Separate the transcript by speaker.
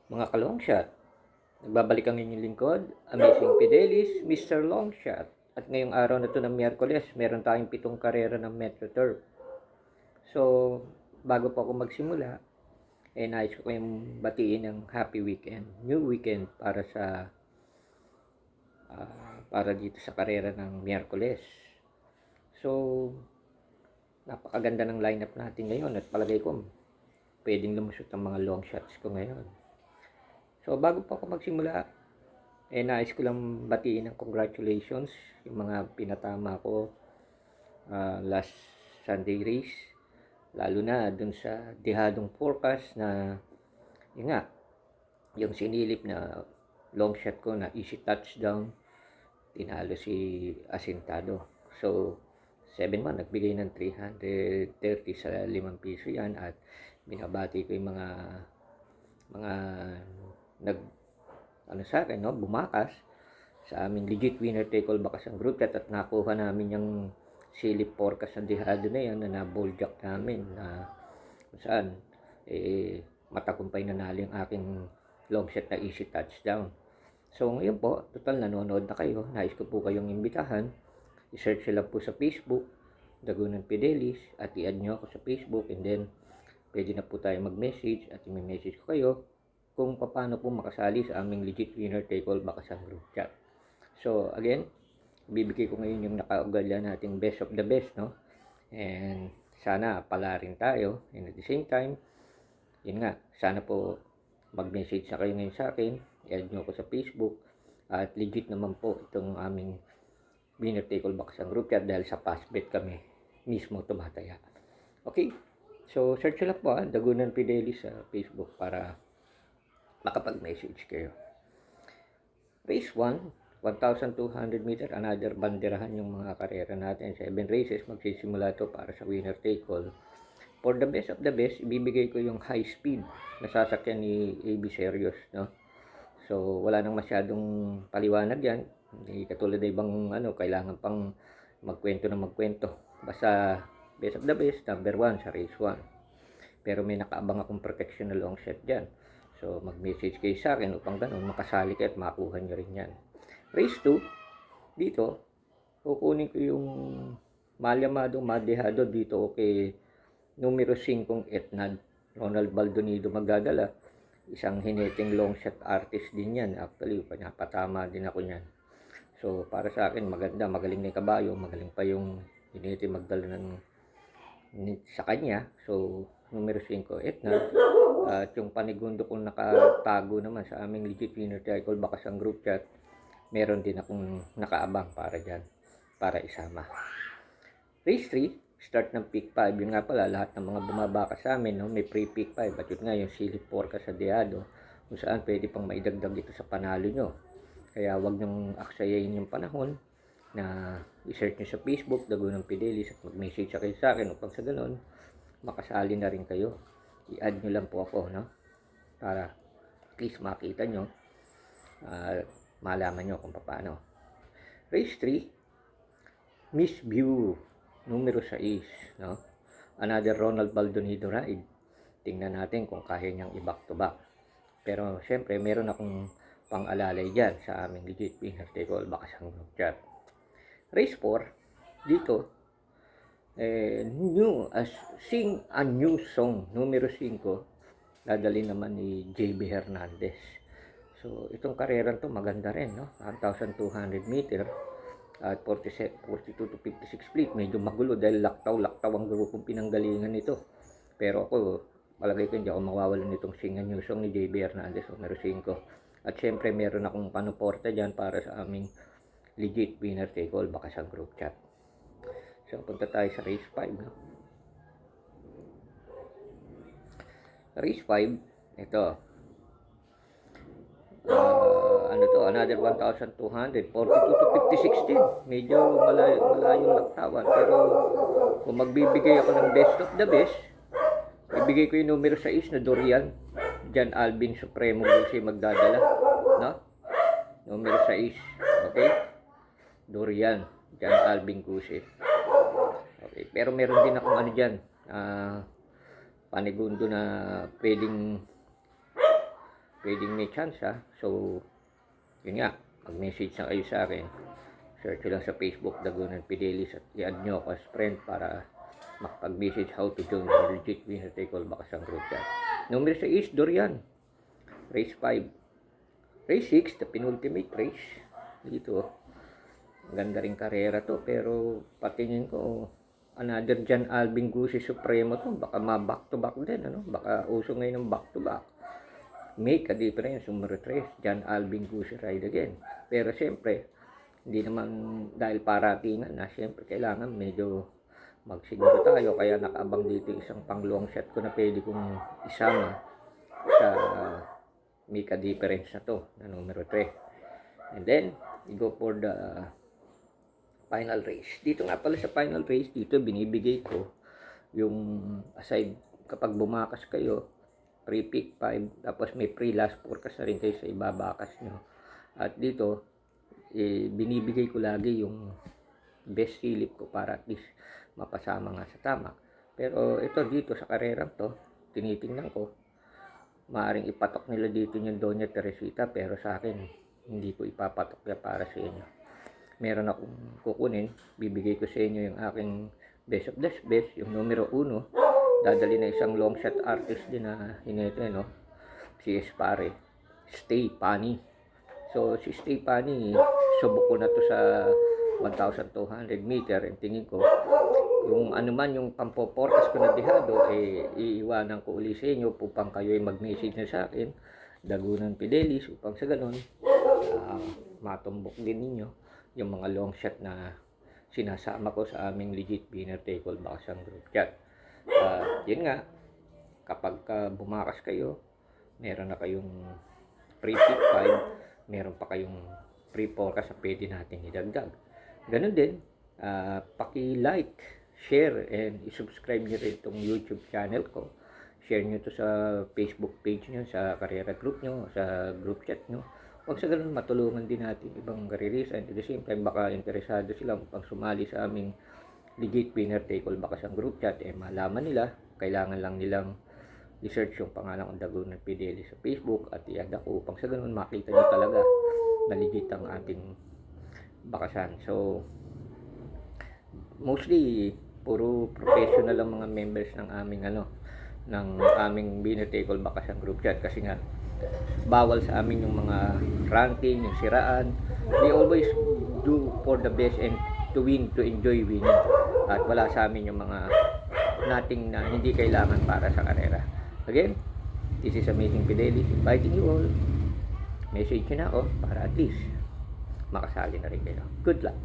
Speaker 1: Mga ka-longshot, nagbabalik ang inyong lingkod, Amazing Fidelis, Mr. Longshot. At ngayong araw na ito ng Miyerkules, meron tayong 7 karera ng Metro Turf. So, bago po ako magsimula, nais ko kayong batiin ng happy weekend, new weekend para dito sa karera ng Miyerkules. So, napakaganda ng lineup natin ngayon at palagay ko pwedeng lumusot ang mga long shots ko ngayon. So, bago po ako magsimula, nais ko lang batiin ng congratulations yung mga pinatama ko last Sunday race, lalo na dun sa dehadong forecast na yun nga, yung sinilip na long shot ko na easy touchdown, tinalo si Asintado. So 7-1, nagbigay ng 330 sa 5 piso yan, at binabati ko yung mga nag sa akin, no, bumakas sa aming legit winner take all bakasang group chat, at nakuha namin yung silip forecast ng dehado na yan na na-balljack namin, na kung saan matagumpay na nalo yung aking long shot na easy touchdown. So ngayon po, total nanonood na kayo, nais ko po kayong imbitahan, i-search lang po sa Facebook, Dagunan Fidelis, at i-add nyo ako sa Facebook, and then pwede na po tayo mag-message at i-message ko kayo kung paano po makasali sa aming legit winner take all bakasang group chat. So again, bibigay ko ngayon yung nakaugalya nating best of the best, no? And sana pala rin tayo, and at the same time, yun nga, sana po mag-message sa kayo ngayon sa akin, i-add nyo ako sa Facebook, at legit naman po itong aming winner take all bakasang group chat dahil sa past bet kami mismo tumataya. Okay, so search lang po Dagunan Fidelis sa Facebook para makapag-message kayo. Race 1, 1,200 meter, another banderahan yung mga karera natin. 7 races, magsisimula to para sa winner take all. For the best of the best, ibibigay ko yung high speed na sasakyan ni AB Serious, no? So, wala nang masyadong paliwanag yan. Hindi katulad na ibang kailangan pang magkwento. Basta best of the best, number 1 sa race 1. Pero may nakaabang akong protection na long shot dyan. So, mag-message kayo sa akin upang ganun, makasali kayo at makuha nyo rin yan. Race 2, dito, kukunin ko yung malyamadong madehado dito kay numero 5 Etnad. Ronald Baldonido magdadala. Isang hineting long shot artist din yan. Actually, patama din ako yan. So, para sa akin, maganda. Magaling na yung kabayo. Magaling pa yung hinete magdala sa kanya. So, numero 5 Etnad. At yung panigundo kong nakatago naman sa aming legit winner take all bakasang group chat, meron din akong nakaabang para dyan, para isama. Race 3, start ng pick 5. Yun nga pala, lahat ng mga bumabaka sa amin, no, may pre-pick 5. At yun nga, yung silip forecast sa Deado, kung saan pwede pang maidagdag dito sa panalo nyo. Kaya wag nyong aksayain yung panahon na i-search nyo sa Facebook, Dagunan Fidelis, at mag-message kayo sa akin upang sa ganun, makasali na rin kayo. I-add nyo lang po ako, no? Para at least makita nyo, malaman nyo kung paano. Race 3, Miss View, numero 6, no? Another Ronald Baldonido ride. Tingnan natin kung kaya niyang i-back to back. Pero syempre, meron akong pang-alalay dyan sa aming legit winner take all bakasang group chat. Race 4, dito, sing a new song, numero 5, dadali naman ni JB Hernandez. So, itong karera to maganda rin, no? 1,200 meter at 42 to 56 split. Medyo magulo dahil laktaw ang grupong pinanggalingan nito. Pero ako, palagay ko hindi ako mawawalan nitong sing a new song ni JB Hernandez, numero 5. At syempre, meron akong panuporta dyan para sa aming legit winner take all bakasang group chat. So, punta tayo sa race 5, no? Race 5, ito. Another 1,200, 42 to 56 din. Medyo malayong laktawan. Pero, kung magbibigay ako ng best of the best, ibigay ko yung numero 6 na Dorian. John Alvin Supremo Lucy magdadala, no? Numero 6, okay? Dorian, John Alvin Lucy. Okay, pero meron din akong panigundo na pwedeng pwedeng may chance ha. So, yun nga, mag-message na kayo sa akin. Search lang sa Facebook, Dagunan Fidelis, at i-add nyo ako as friend para makapag-message how to join the legit winner take all Bakasang group chat. Number 6, Dorian. Race 5. Race 6, the penultimate race. Dito, ganda ring karera to, pero patingin ko, another John Alvin Gusi Supremo to. Baka ma-back to back din, ano? Baka uso ngayon ng back to back. Make a difference, numero 3, John Alvin Gusi Ride Again. Pero siyempre, hindi naman dahil paratingan na, siyempre kailangan medyo magsiguro tayo, kaya nakaabang dito isang pang long shot ko na pwede kong isama sa make a difference na to, na numero 3. And then, we go for the final race. Dito nga pala sa final race, dito binibigay ko yung aside kapag bumakas kayo, free pick 5, tapos may free last forecast na rin kayo sa ibabakas nyo. At dito, binibigay ko lagi yung best silip ko para at least mapasama nga sa tama. Pero ito dito sa karerang to, tinitingnan ko, maaring ipatok nila dito yung Doña Teresita, pero sa akin, hindi ko ipapatok yan para sa inyo. Meron akong kukunin, bibigay ko sa inyo yung aking best of the best, yung numero 1, dadali na isang long shot artist din na hinete, no? Si Espare, Stay Pani. So, si Stay Pani, subok ko na to sa 1,200 meter, and tingin ko, yung ano man yung pampoportas ko na dihado, iiwanan ko uli sa inyo upang kayo ay mag-message na sa akin, Dagunan Fidelis, upang sa ganun, matumbok din ninyo yung mga long shot na sinasama ko sa aming legit winner take all Bakasang group chat. Yun nga, kapag bumakas kayo, meron na kayong free pick 5, meron pa kayong free forecast na pwede natin idagdag. Ganun din, paki-like, share, and i-subscribe nyo rin itong YouTube channel ko. Share nyo to sa Facebook page nyo, sa karera group nyo, sa group chat nyo. Huwag sa ganun, matulungan din natin ibang karirisan. At the same time, baka interesado sila upang sumali sa aming legit winner take all Bakasang group chat. Malaman nila, kailangan lang nilang i-search yung pangalan ng Dagunan Fidelis sa Facebook at i-add ako upang sa ganun makita nyo talaga na legit ang ating bakasan. So, mostly, puro professional ang mga members ng aming ng aming winner take all Bakasang group chat, kasi nga bawal sa amin yung mga ranking, yung siraan. We always do for the best and to win, to enjoy winning. At wala sa amin yung mga nating na hindi kailangan para sa karera. Again, this is Amazing Fidelis inviting you all. Message nyo na ako para at least makasali na rin kayo. Good luck!